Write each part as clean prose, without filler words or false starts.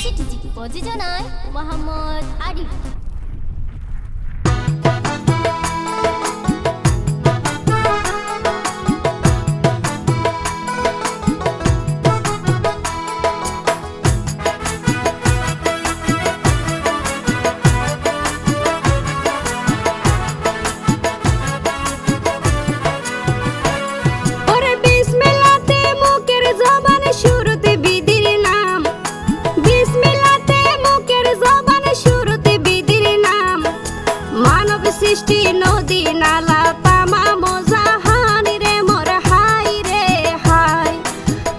এসিটিজি প্রযোজনায় মোহাম্মদ আরিফ। সৃষ্টি নদী নালা তামা মোজাহান রে মোর হাই রে হাই,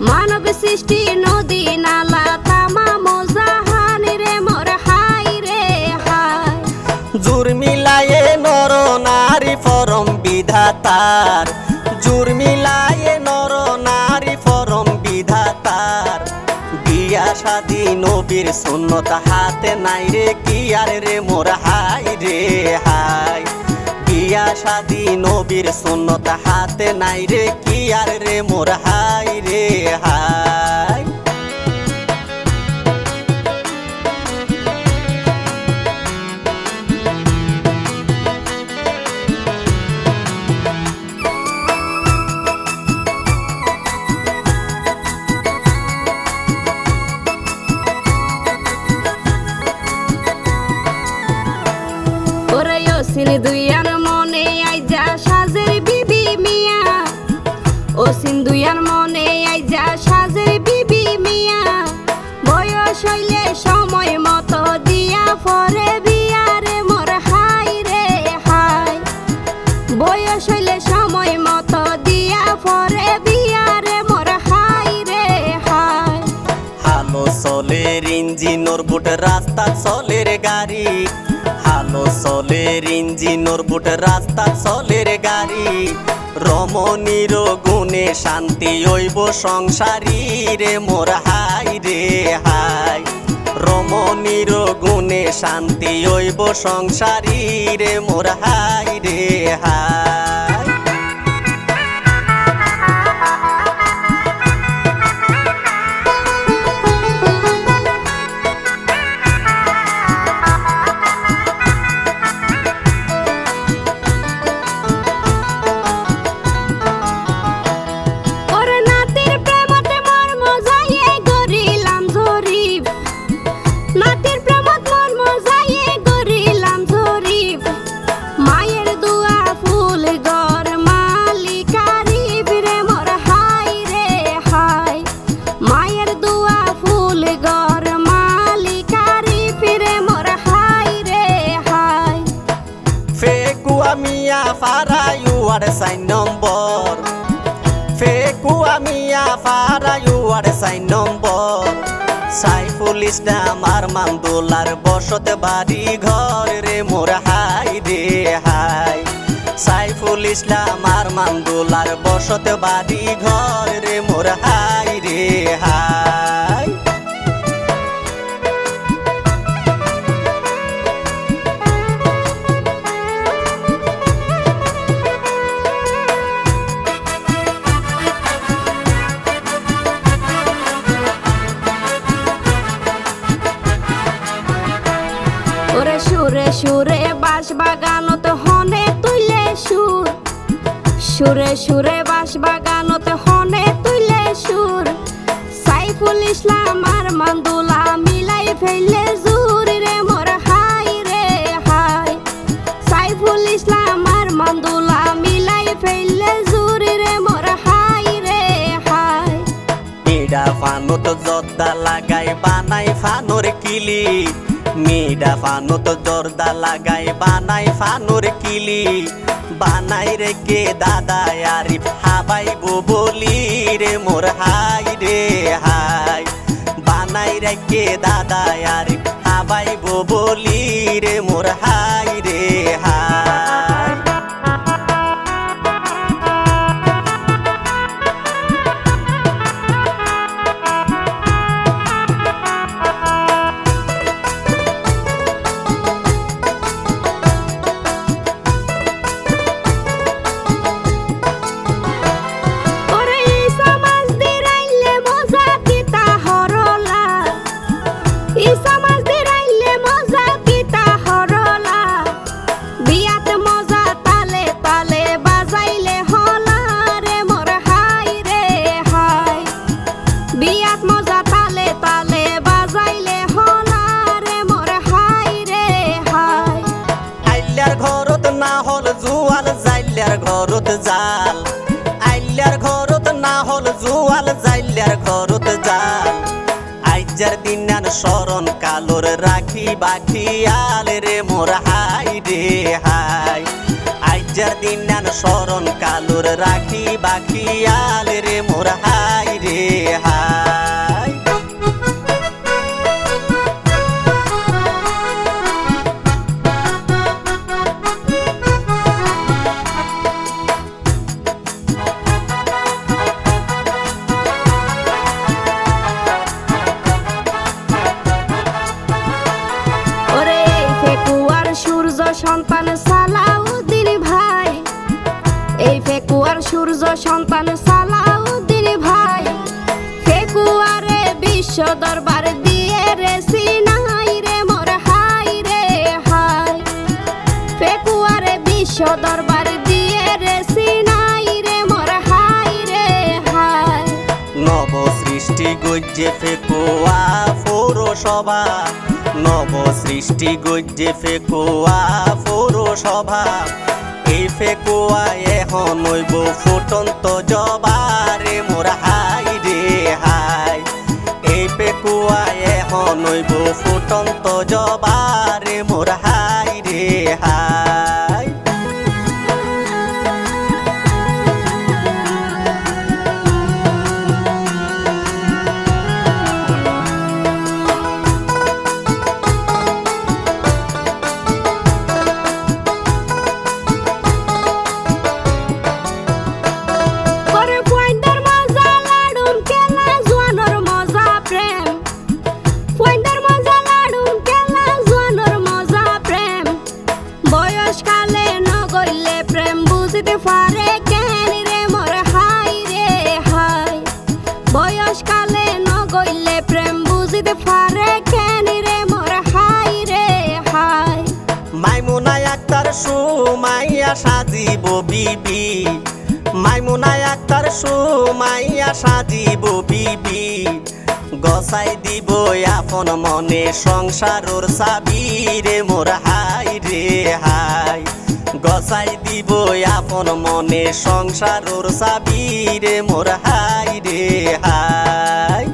মানব সৃষ্টি নদী নালা তামা মোজাহান রে মোর হাই রে হাই। জোর মিলায়ে নর নারী ফরম বিধাতার, জোর মিলায়ে নর নারী ফরম বিধাতার। বিয়া শাদী নবীর সুন্নত হাতে নাই রে কি আর রে মোর হাই রে হাই। বিয়া শাদী নবীর সুন্নত হাতে নাই রে কি আর রে মোর হাই রে হাই। দুইয়ার মনে আইজা সাজের বিবি মিয়া, ও সিন্ধুয়ার মনে আইজা সাজের বিবি মিয়া। বয়স হইলে সময় মতো দিয়া পরে বিয়ারে মোর হাই রে হাই, বয়স হইলে সময় মতো দিয়া পরে বিয়ারে মোর হাই রে হাই। হালো চলের ইঞ্জিনর বুট রাস্তা চলের গাড়ি, হালো চলের ইঞ্জিনর বুট রাস্তা চলের গাড়ি। রমণীর গুণে শান্তি হইব সংসারী রে মোর হাই রে হাই। রমণীর গুণে শান্তি হইব সংসারী রে মোর হাই রে হাই। মিয়া ফারায়ু আর 4 নম্বর, ফেকুয়া মিয়া ফারায়ু আর 4 নম্বর। সাইফুল ইসলাম আর মামদুলার বসত বাড়ি ঘর রে মোর হাই রে হাই। সাইফুল ইসলাম আর মামদুলার বসত বাড়ি ঘর রে মোর হাই রে হাই। সুরে সুরে বাঁশ বাগানত হনে তুইলে সুর, সুরে সুরে বাঁশ বাগানত হনে তুইলে সুর। সাইফুল ইসলাম আর মামদুলা মিলাই ফেললে জুর রে মোর হাই রে হাই। সাইফুল ইসলাম আর মামদুলা মিলাই ফেললে জুর রে মোর হাই রে হাই। মিডা ফানুত জর্দা লাগাই বানাই ফানুর কিলি, মিডা ফানুত জর্দা লাগাই বানাই ফানুর কিলি। বানাই রে কে দাদা আরিফ হাবাইবো বলি রে মোর হাই রে হাই। বানাই রে কে দাদা আরিফ হাবাইবো বলি রে মোর হাই রে হাই। তালে তালে বাজাইলে হলা রে মোর হাই রে হাই। আইলার ঘরত না হল জুয়াল যাইলার ঘরত জাল, আইলার ঘরত না হল জুয়াল যাইলার ঘরত জাল। আইজার দিনান শরণ কালোর রাখি বাখিয়াল রে মোর হাই রে হাই। আইজার দিনান শরণ কালোর রাখি বাখিয়াল রে মোর হাই রে হাই। ওরে এই ফেকুয়ার সূর্য সন্তান সালাউদ্দিন ভাই, এই ফেকুয়ার সূর্য সন্তান সালাউদ্দিন ভাই। ফেকুয়ারে বিশ্ব দরবার দিয়ে রে সিনাই রে মোর হাই রে হাই। ফেকুয়ারে বিশ্ব দরবার দিয়ে রে সিনাই রে মোর হাই রে হাই। নব সৃষ্টি গজ্জে ফেকুয়া পৌরসভা, নব সৃষ্টি গজ্জে ফেকুয়া পৌরসভা। এই ফেকুয়া এখন হইব ফুটন্ত জবারে মোর হাই রে হাই। এই ফেকুয়া এখন হইব ফুটন্ত জবারে মোর হাই রে হাই। করে পয়ন্দার মজা লাডুম কেলা জোয়ানোর মজা প্রেম, পয়ন্দার মজা লাডুম কেলা জোয়ানোর মজা প্রেম। বয়সকালে নগইলে প্রেম বুঝতে পারে কেন রে মোর হাই রে হাই। বয়সকালে নগইলে প্রেম বুঝতে পারে কেন রে মোর হাই রে হাই। মাইমুনা আক্তার সুমাইয়া সাজিব বিবি, মাইমুনা আক্তার সুমাইয়া সাজিব বিবি। গসাই দিব আপন মনে সংসারর চাবি রে মোর হাই রে হাই। গসাই দিব আপন মনে সংসারর চাবি রে মোর হাই রে হাই।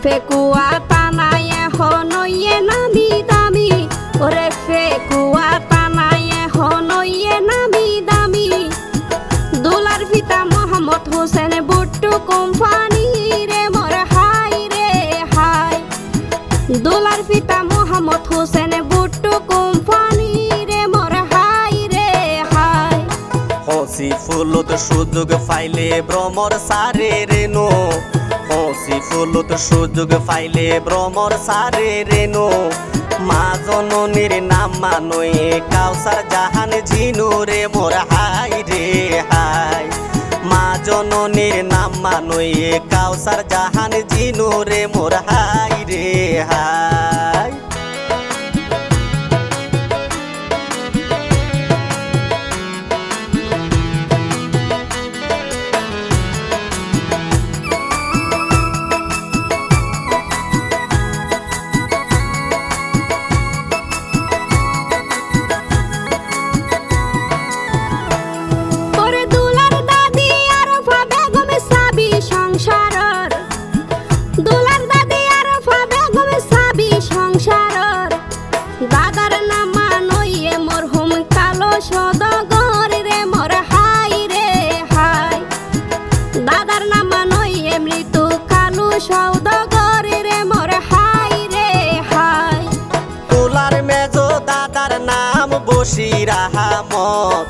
ফেকুয়া তানায় হনইয়ে নামি দামি, ওরে ফেকুয়া তানায় হনইয়ে নামি দামি। দুলার পিতা মোহাম্মদ হোসেন বুট্টু কোম্পানি রে মোর হাই রে হাই। দুলার পিতা মোহাম্মদ হোসেন বুট্টু কোম্পানি রে মোর হাই রে হাই। হসি ফুলত সুযোগ পাইলে ভ্রমর সারে রেনো, হসি ফুলত সুযোগ পাইলে ভ্রমর সারে রেনো। মা জননীর নাম মানয়ে কাউসার জাহান ঝিনু রে মোর হাই রে হাই। মা জননীর নাম মানয়ে কাউসার জাহান ঝিনু রে মোর হাই রে হাই। ওরে দুলার দাদি আরফা বেগম সাবি সংসারর, দুলার দাদি আরফা বেগম সাবি সংসারর। দাদার নাম মানইয়ে মরহুম কালো সদগর রে মোর হাই রে হাই। দাদার নাম মানইয়ে মৃত্যু কালো সদগর রে মোর হাই রে হাই। দুলার মেজো দাদার নাম বশির আহমদ,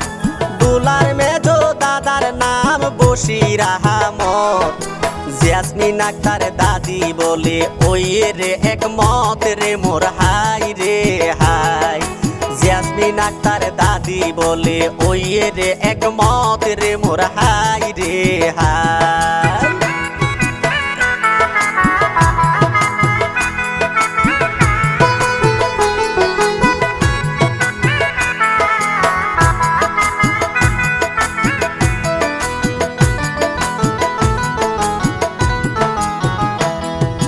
দুলার মেজো দাদার নাম বশির আহমদ। জেসমিন আক্তার দাদি বলে ওই রে একমত রে মোর হাই রে হাই। জেসমিন আক্তার দাদি বলে ওই রে একমত রে মোর হাই। হায়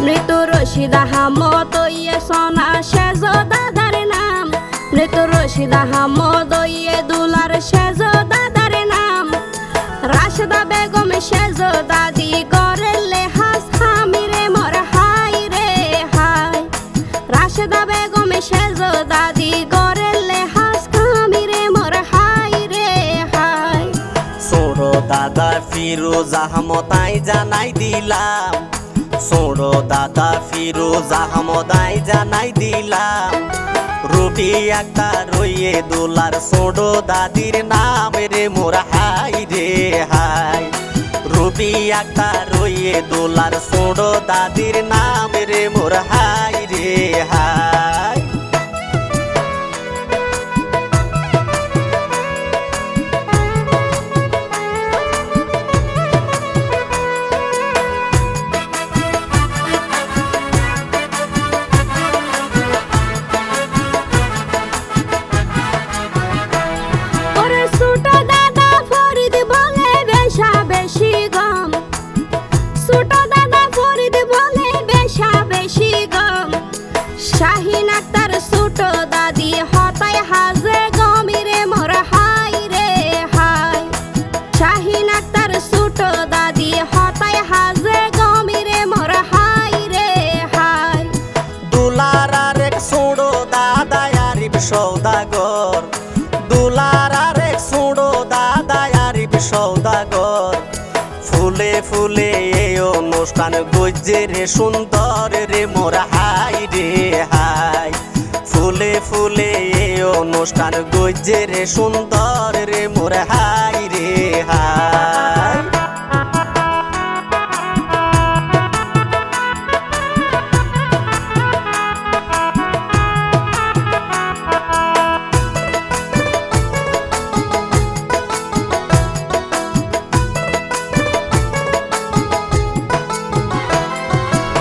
মৃত রশিদা হামদ ইয়ে সোনা সেজ দাদার নাম মৃত রশিদা হামদ ইয়ে দুলার সেজ দাদার নাম রাশেদা বেগম সেজ দাদি গরের লেহাস হামিরে মোর হাই রে হাই রাশেদা বেগম সেজ দাদি গরের লেহাস হামিরে মোর হাই রে হাই ছোড়ো দাদা ফিরোজ আহমদ আই জানাই দিলাম ছোড়ো দাদা ফিরোজ আহমদ আই জানাই দিলাম রুটি একটা রইয়ে দোলার ছোড়ো দাদির নাম রে মোর হাই রে হাই রুটি একটা রইয়ে দোলার ছোড়ো দাদির নাম রে মোর হাই রে হাই শাহিন আক্তার ছোট দাদি হতায় হাজে গমিরে মোর হাই রে হাই শাহিন আক্তার ছোট দাদি হতায় হাজে গমিরে মোর হাই রে হাই দুলার আরেক ছোড়ো দাদা আরিফ সৌদাগর দুলার আরেক ছোড়ো দাদা আরিফ সৌদাগর ফুলে ফুলে এই অনুষ্ঠান গজ্জে রে সুন্দর রে মোর হাই রে হাই ফুলে ফুলে এই অনুষ্ঠান গজ্জে রে সুন্দর রে মোর হাই রে হাই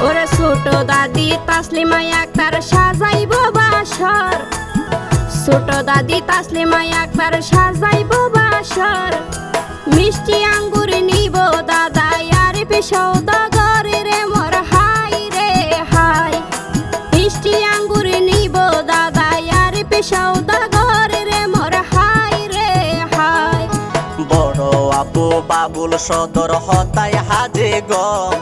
ওরে ছোট দাদি তাসলিমা আক্তার সাজাইব বাসর ছোট দাদি তাসলিমা আক্তার সাজাইব বাসর মিষ্টি আঙ্গুর নিব দাদা আরিফ সৌদাগর রে মোর হাই রে হাই মিষ্টি আঙ্গুর নিব দাদা আরিফ সৌদাগর রে মোর হাই রে হাই বড় আপু বাবুল সদর হতায় হাজে গম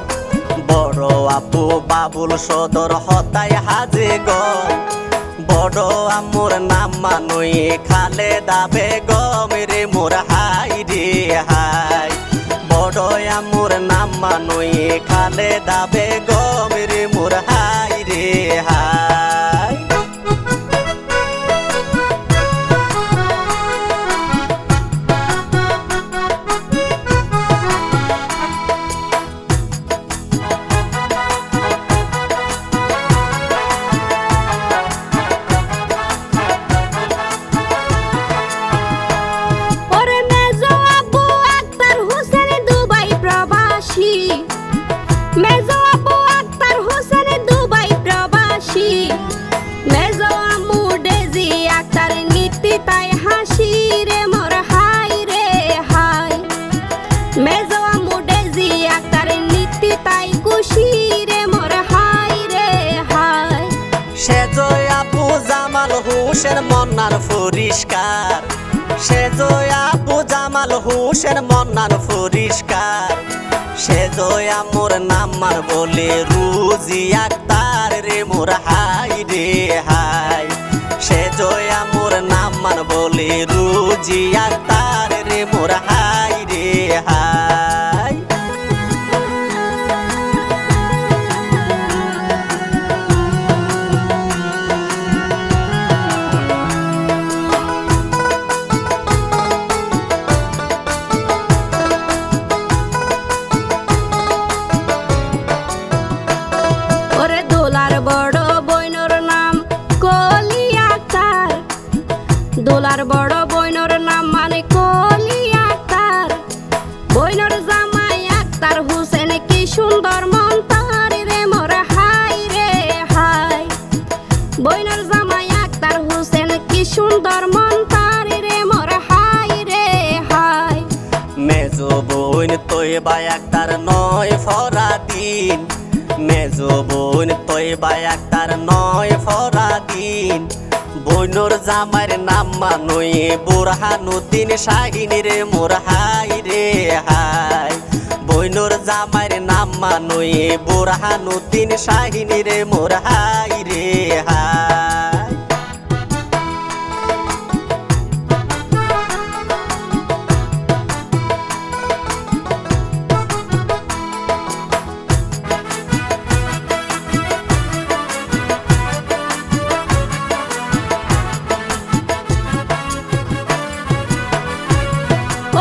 বড় আপু বাবুল সদর হতায় হাজে গম বড় আমুর নাম মানুই খালে দাবে গম রে মোর হাই রে হাই বড় আমুর নাম মানুই খালে দাবে গম রে মোর হাই রে হাই মেজো আবু আক্তার হোসেন দুবাই প্রবাসী মেজো আম্মু ডেজি আক্তার নীতি তাই হাসি রে মোর হাই রে হাই মেজো আম্মু ডেজি আক্তার নীতি তাই খুশি রে মোর হাই রে হাই সেজয় আপু জামাল হোসেন মন্নার পরিষ্কার সেজয় আপু জামাল হোসেন মন্নার পরিষ্কার সেজয় আমোর নাম্বার বলে রুজি আক্তার রে মোর হাই রে হাই সেজয় আমোর নাম্বার বলে রুজি আক্তার রে মোর হাই রে হাই দোলার বড় বইনর নাম মানে কলি আক্তার বইনর বোন তৈবা একটার নয় ফরা দিন, মেজো বোন তৈবা একটার নয় ফরা দিন। বইনোর জামাইর নাম মানই বুরহানুদ্দিন শাহিন রে মোর হাই রে হাই। বইনোর জামাইর নাম মানই বুরহানুদ্দিন শাহিন রে মোর হাই রে হাই।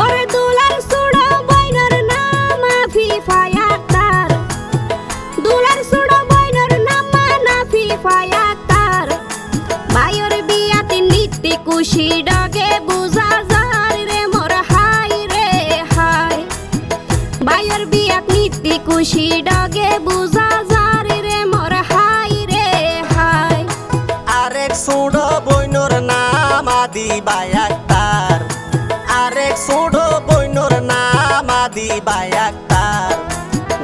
ওরে দুলার সুড়ো বইনোর নাম আফিফা আক্তার, দুলার সুড়ো বইনোর নাম আফিফা আক্তার। ভাইয়ের বিয়াতে নিত্যি খুশি ডগে বুঝা যার রে মোর হাই রে হাই। ভাইয়ের বিয়াত নিত্যি খুশি ডগে বুঝা যার রে মোর হাই রে হাই। আরেক সুড়ো বইনোর নাম আদিবা আক্তার, আরেক সুড়ো বইনোর নাম আদিবা আক্তার।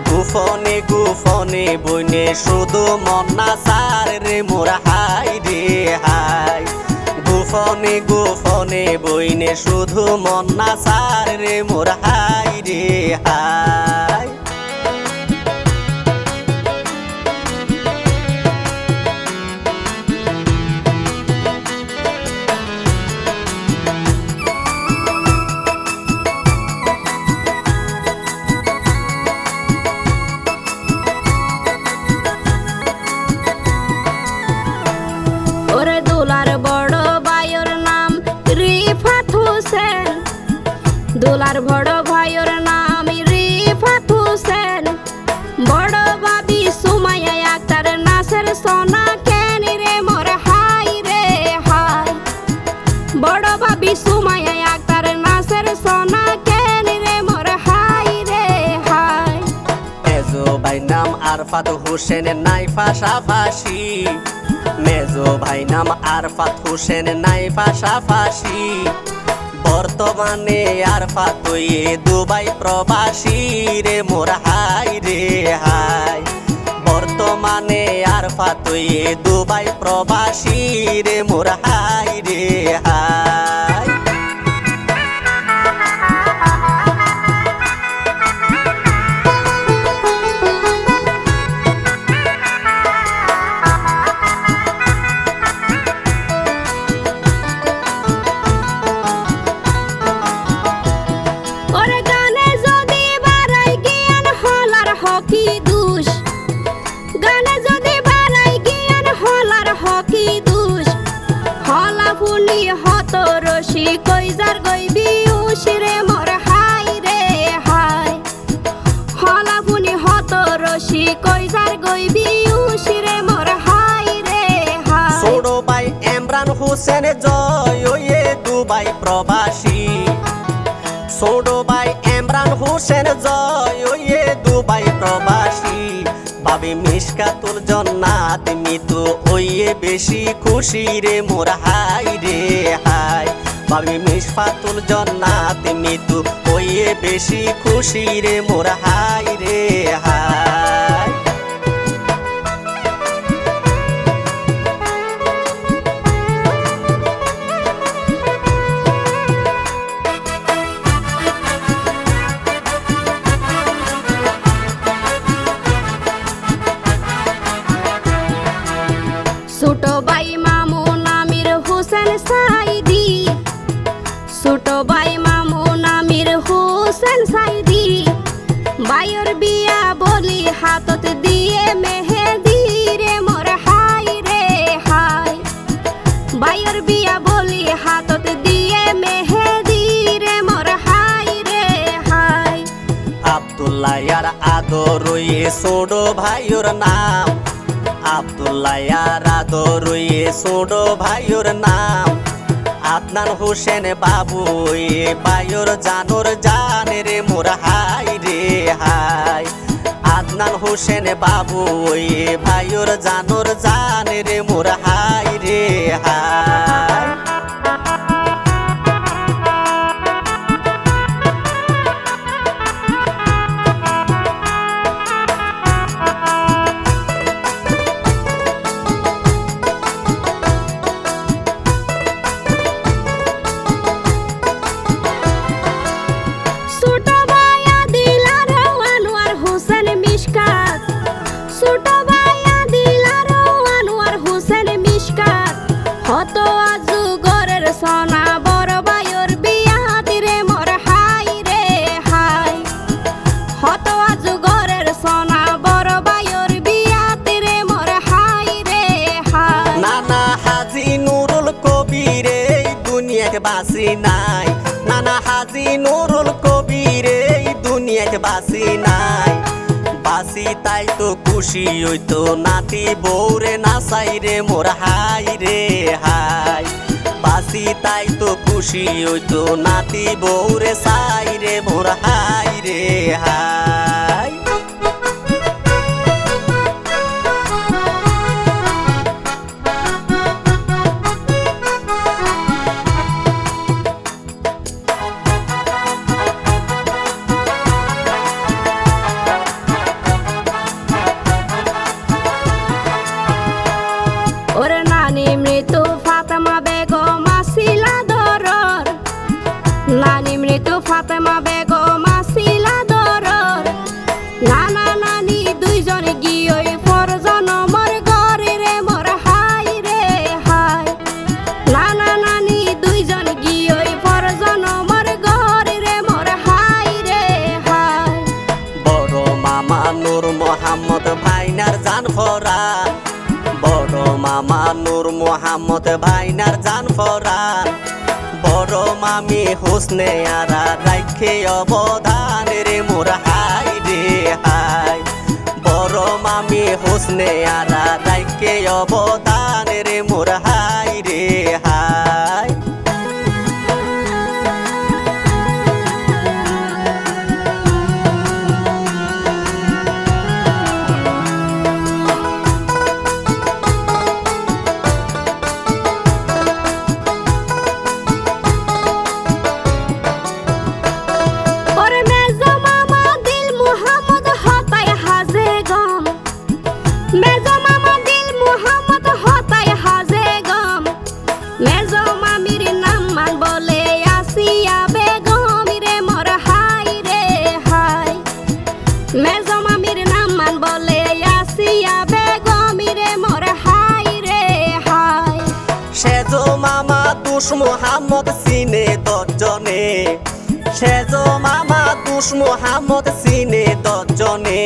গুফনে গুফনে বইনে শুধু মন্না সার রে মোর হাই রে হাই। গুফনে গুফনে বইনে শুধু মন্না সার রে মোর হাই রে হাই। ওরে দুলার বড় ভাইয়ের নাম রিফাত হোসেন, দুলার বড় ভাইয়ের নাম রিফাত হোসেন। বড় ভাবি সুমাইয়া আক্তার নাসের সোনা কেন রে মোর হাই রে হাই। বড় ভাবি সুমাইয়া আক্তার নাসের সোনা কেন রে মোর হাই রে হাই। মেজো ভাই নাম আরফাত হোসেন নাই পাশাপাশি, মেজো ভাই নাম আরফাত হোসেন নাই পাশাপাশি। বর্তমানে আরফাত হয়ে দুবাই প্রবাসী রে মোর হাই রে হাই। বর্তমানে আরফাত হয়ে দুবাই প্রবাসী রে মোর হাই রে হাই। ওরে গানে যদি বাড়াই জ্ঞান হলার হকি দুষ, গানে যদি বাড়াই জ্ঞান হলার হকি দুষ। হলা ফুলি হত রশি কইজার গইবি উশিরে মোর হাই রে হাই। হলা ফুলি হত রশি কইজার গইবি উশিরে মোর হাই রে হাই। ছোট ভাই ইমরান হোসেন জয় ওয়ে দুবাই প্রবাসী, ছোট ভাই ইমরান হোসেন জয় ওয়ে দুবাই প্রবাসী। ভাবি মিশকাতুল জন্নাত মিতু ওয়ে বেশি খুশি রে মোর হাই রে হাই। ভাবি মিশফাতুল জন্নাত মিতু ওয়ে বেশি খুশি রে মোর হাই রে হাই। ছোট ভাই মামুন আমির হোসেন সাইদি, ছোট ভাই মামুন আমির হোসেন সাইদি। ভাইয়ের বিয়া বলি হাতত দিয়ে মেহেদি রে মোর হাই রে হাই। ভাইয়ের বিয়া বলি হাতত দিয়ে মেহেদি রে মোর হাই রে হাই। আব্দুল্লাহ আর আদর ওয়ে ছোট ভাইয়ের নাম, আব্দুল্লাহ আর আদর ওয়ে ছোট ভাইয়ের নাম। আদনান হোসেন বাবু ওয়ে ভাইয়ের জানোর জান রে মোর হাই রে হাই। আদনান হোসেন বাবু ওয়ে ভাইয়ের জানোর জান রে মোর হাই রে হাই। দুনিয়াতে বাসি নাই নানা হাজি নুরুল কবির এই দুনিয়াতে বাসি নাই বাসি তাই তো খুশি হইতো নাতি বউরে নাচাই রে মোর হাই রে হাই বাসি তাই তো খুশি হইতো নাতি বউরে চাই রে মোর হাই রে হাই ওরে নানি মৃত্যু ফাতেমা বেগম আসিলা দরর নানি মৃত্যু ফাতেমা বেগম আসিলা দরর নানা নানি দুইজন গিয়ে পর জনমর ঘরে রে মোর হাই রে হাই নানা নানি দুইজন গিয়ে পর জনমর ঘরে রে মোর হাই রে হাই বড় মামা নূর মোহাম্মদ ভাইনার জান ফরান বড় মামা নূর মোহাম্মদ ভাইনার জান ফরান বড় মামি হোসনে আরা রাখে অবদান রে মোর হাই রে হাই বড় মামি হোসনে আরা রাখে অবদান রে মোর হাই রে হাই ওরে মেজো মামা দিল মুহাম্মদ হতায় হাজে গম মেজো মামা দিল মুহাম্মদ হতায় হাজে গম মেজো মামির নাম মান বলে আসিয়া বেগম রে মোর হাই রে হাই মেজো মামির নাম মান বলে আসিয়া বেগম রে মোর হাই রে হাই সেজো মামা দুষ মোহাম্মদ সিনে দশজনে সেজো মামা দুষ মোহাম্মদ সিনে দশজনে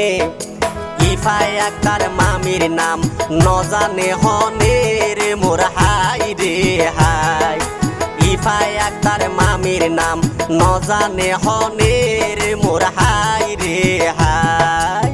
ইফাই আক্তার মামির নাম নজানে হনে রে মোর হাই রে হাই ইফাই আক্তার মামির নাম নজানে হনে রে মোর হাই রে হাই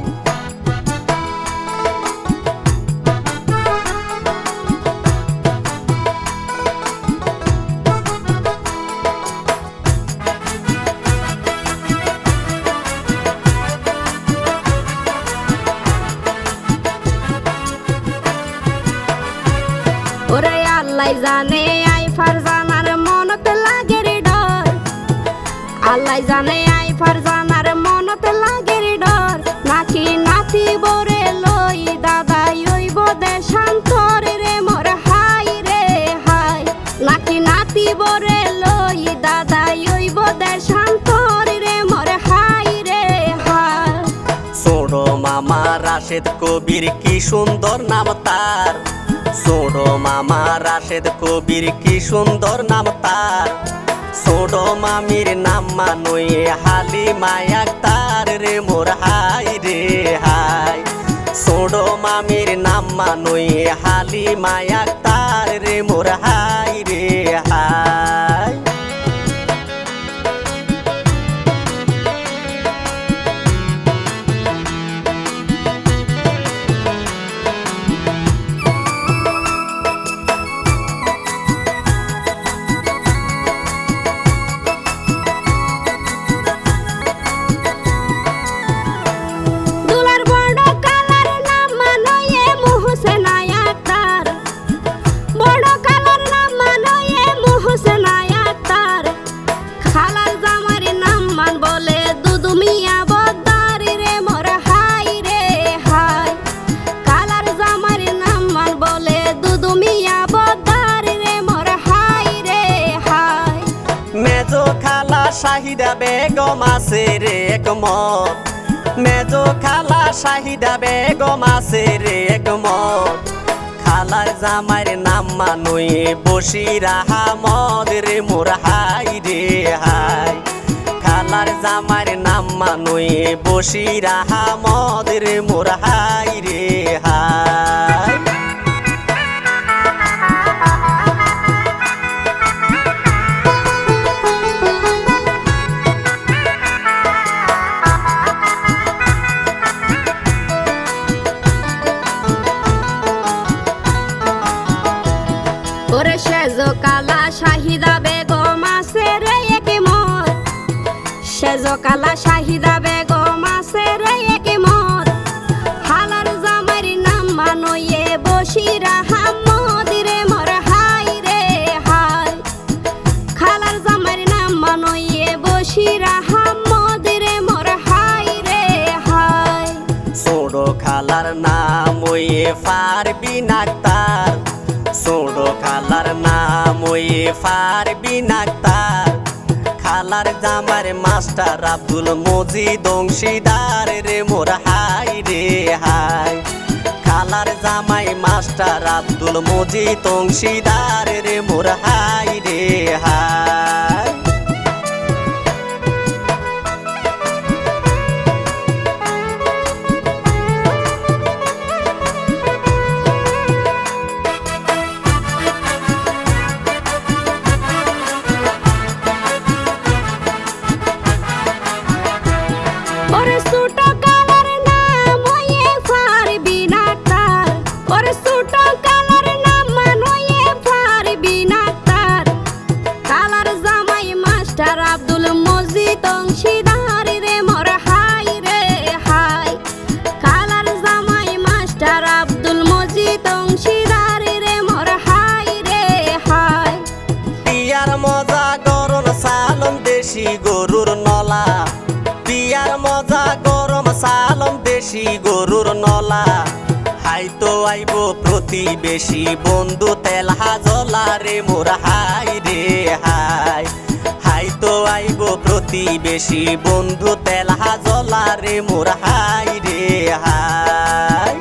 ওরে আল্লাহ জানে আই ফারজানার মনত লাগে রে ডর আল্লাহ জানে আই ফারজানার মনত লাগে রে ডর নাকি নাতি বরে লই দাদা হইব দেশান্তর রে মোর হাই রে হাই নাকি নাতি বরে লই দাদা হইব দেশান্তর রে মোর হাই রে হাই ছোট মামা রাশেদ কবির কি সুন্দর নাম তার ছোট মামা রাশেদ কবির কি সুন্দর নাম তার ছোট মামির নাম মানয়ে হালিমা আক্তার রে মোর হাই রে হাই ছোট মামির নাম মানয়ে হালিমা আক্তার রে মোর হাই রে হাই দুলার বড় কালার নাম মানয়ে মুহসেন আক্তার বড় কালার নাম মানয়ে মুহসেন আক্তার খালার জামার নাম মান বলে দুদু মিয়া বদ্দার রে মোর হাই রে হাই কালার জামার নাম মান বলে দুদু মিয়া বদ্দার রে মোর হাই রে হাই মেজো খালা শাহিদা বেগম আছে রে একমত মেজো খালা শাহিদা বেগম আছে রে একমত খালার জামাইর নাম মানয়ে বশির আহমদ রে মোর হাই রে হাই খালার জামাইর নাম মানয়ে বশির আহমদ রে মোর হাই রে হাই খালা শাহিদা বেগম আছে রে একমত হালার জামাইর নাম মানয়ে বশির আহমদ রে মোর হাই রে হাই খালার জামাইর নাম মানয়ে বশির আহমদ রে মোর হাই রে হাই ছোড়ো খালার নাম ওয়ে পারবিন আক্তার ছোড়ো খালার নাম ওয়ে পারবিন আক্তার খালার জামার মাস্টার আব্দুল মজিদ অংশীদার রে মোর হাই রে হাই খালার জামাই মাস্টার আব্দুল মজিদ অংশীদার রে মোর হাই রে হাই ওরে ছোট কালার নাম ওয়ে পারবিন আক্তার ওরে ছোট কালার নাম মানয়ে পারবিন আক্তার কালার জামাই মাস্টার আব্দুল মজিদ অংশীদার রে মোর হাই রে হাই কালার জামাই মাস্টার আব্দুল মজিদ অংশীদার রে মোর হাই রে হাই বিয়ার মজা গরম সালম দেশি গরুর নলা বিয়ার মজা গরম সালম দেশি গরুর নলা হাইতো আইব প্রতিবেশী বন্ধু তেল হাজলা রে মোর হাই রে হাই হাইতো আইব প্রতিবেশী বন্ধু তেল হাজলা রে মোর হাই রে হাই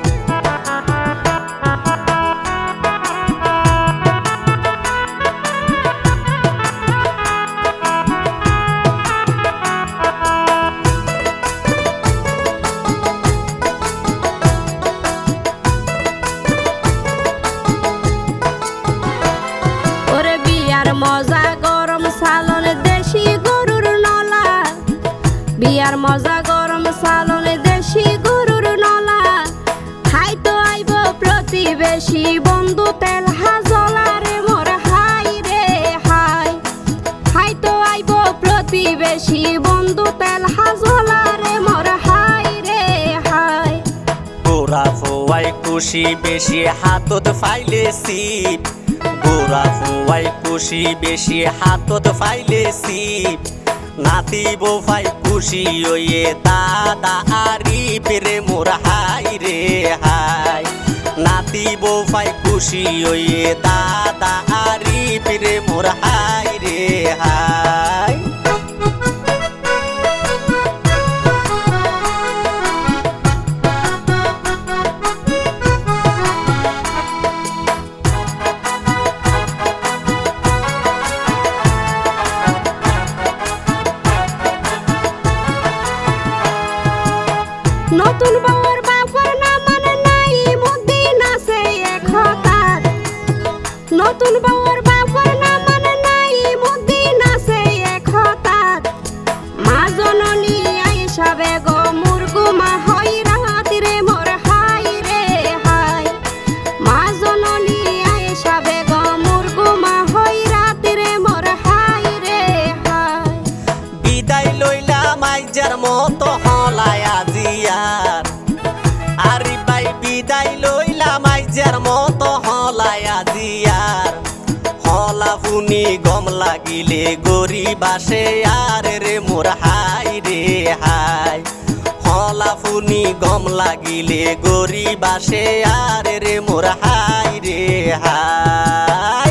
ওরে বিয়ার মজা গরম সালন দেশি গরুর নলা বিয়ার মজা গরম সালন দেশি গরুর নলা খাইতো আইব প্রতিবেশী বন্ধু তেল হাজলা রে মোর হাই রে হাই খাইতো আইব প্রতিবেশী বন্ধু তেল হাজলা রে মোর হাই রে হাই গোরা ফোয়াই খুশি বেশি হাতত ফাইলে সিপ গোরা ফোয়াই খুশি বেশি হাতত ফাইলে সিপ নাতি বোফাই খুশি ওয়ে দাদা আরিফ রে মোর হাই রে হাই নাতি বোফাই খুশি ওয়ে দাদা আরিফ রে মোর হাই রে হাই নতুন বউর বাপর না মানে নাই মুদ্দিন আছে এক হতাত নতুন বউর বাপর না মানে নাই মুদ্দিন আছে এক হতাত মা জননী আয়েশা বেগম মুরগুমা হই রাত রে মোর হাই রে হাই মা জননী আয়েশা বেগম মুরগুমা হই রাত রে মোর হাই রে হাই বিদায় লইলাম আইজার মতো হলায় আজিয়ার আরি ভাই বিদায় লইলাম আইজার মতো হলায় আজিয়ার হলা ফুনি গম লাগিলে গরিব আসে আর রে মোর হাই রে হাই হলা ফুনি গম লাগিলে গরিব আসে আর রে মোর হাই রে হাই